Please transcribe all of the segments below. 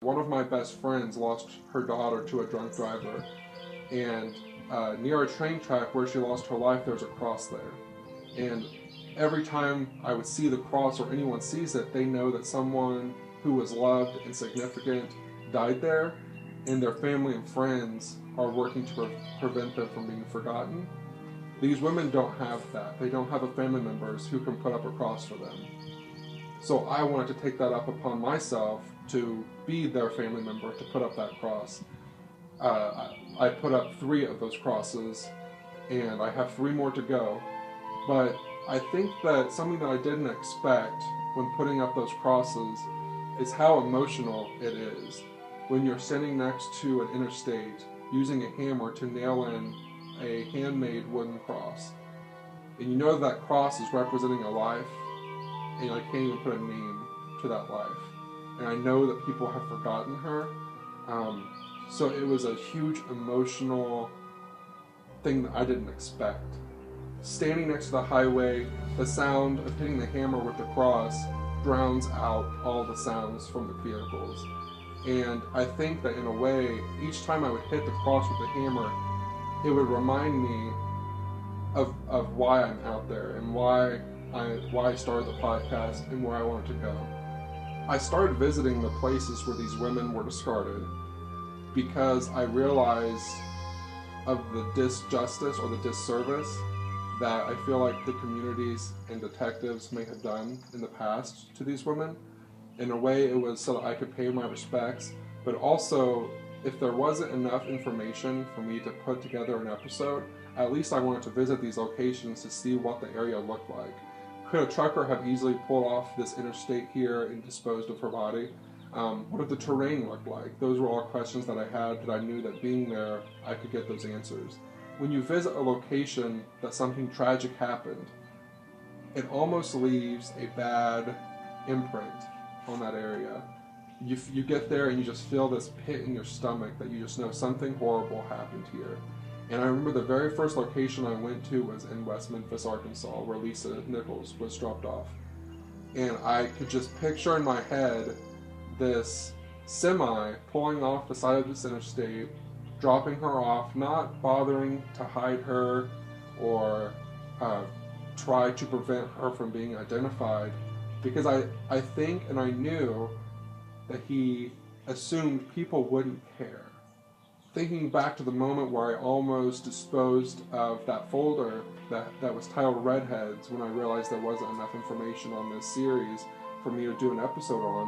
One of my best friends lost her daughter to a drunk driver, and near a train track where she lost her life, there's a cross there. And every time I would see the cross or anyone sees it, they know that someone who was loved and significant died there, and their family and friends are working to prevent them from being forgotten. These women don't have that. They don't have a family members who can put up a cross for them. So I wanted to take that up upon myself to be their family member, to put up that cross. I put up 3 of those crosses, and I have 3 more to go. But I think that something that I didn't expect when putting up those crosses is how emotional it is when you're standing next to an interstate using a hammer to nail in a handmade wooden cross. And you know that cross is representing a life, and I can't even put a name to that life. And I know that people have forgotten her. So it was a huge emotional thing that I didn't expect. Standing next to the highway, the sound of hitting the hammer with the cross drowns out all the sounds from the vehicles. And I think that in a way, each time I would hit the cross with the hammer, it would remind me of why I'm out there and why I started the podcast and where I wanted to go. I started visiting the places where these women were discarded because I realized of the disjustice or the disservice that I feel like the communities and detectives may have done in the past to these women. In a way, it was so that I could pay my respects, but also, if there wasn't enough information for me to put together an episode, at least I wanted to visit these locations to see what the area looked like. Could a trucker have easily pulled off this interstate here and disposed of her body? What did the terrain look like? Those were all questions that I had that I knew that being there, I could get those answers. When you visit a location that something tragic happened, it almost leaves a bad imprint on that area. You get there and you just feel this pit in your stomach that you just know something horrible happened here. And I remember the very first location I went to was in West Memphis, Arkansas, where Lisa Nichols was dropped off. And I could just picture in my head this semi pulling off the side of this interstate, dropping her off, not bothering to hide her or try to prevent her from being identified, because I think and I knew that he assumed people wouldn't care. Thinking back to the moment where I almost disposed of that folder that was titled Redheads when I realized there wasn't enough information on this series for me to do an episode on,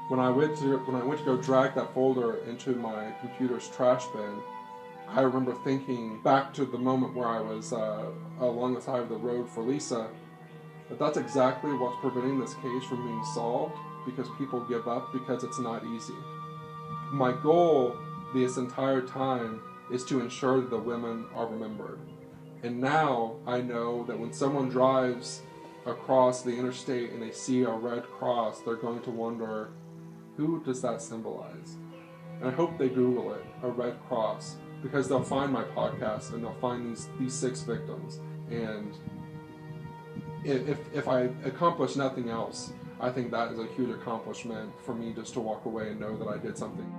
when I went to go drag that folder into my computer's trash bin, I remember thinking back to the moment where I was along the side of the road for Lisa, that's exactly what's preventing this case from being solved, because people give up because it's not easy. My goal this entire time is to ensure that the women are remembered. And now I know that when someone drives across the interstate and they see a red cross, they're going to wonder, who does that symbolize? And I hope they Google it, a red cross, because they'll find my podcast and they'll find these 6 victims. And if I accomplish nothing else, I think that is a huge accomplishment for me, just to walk away and know that I did something.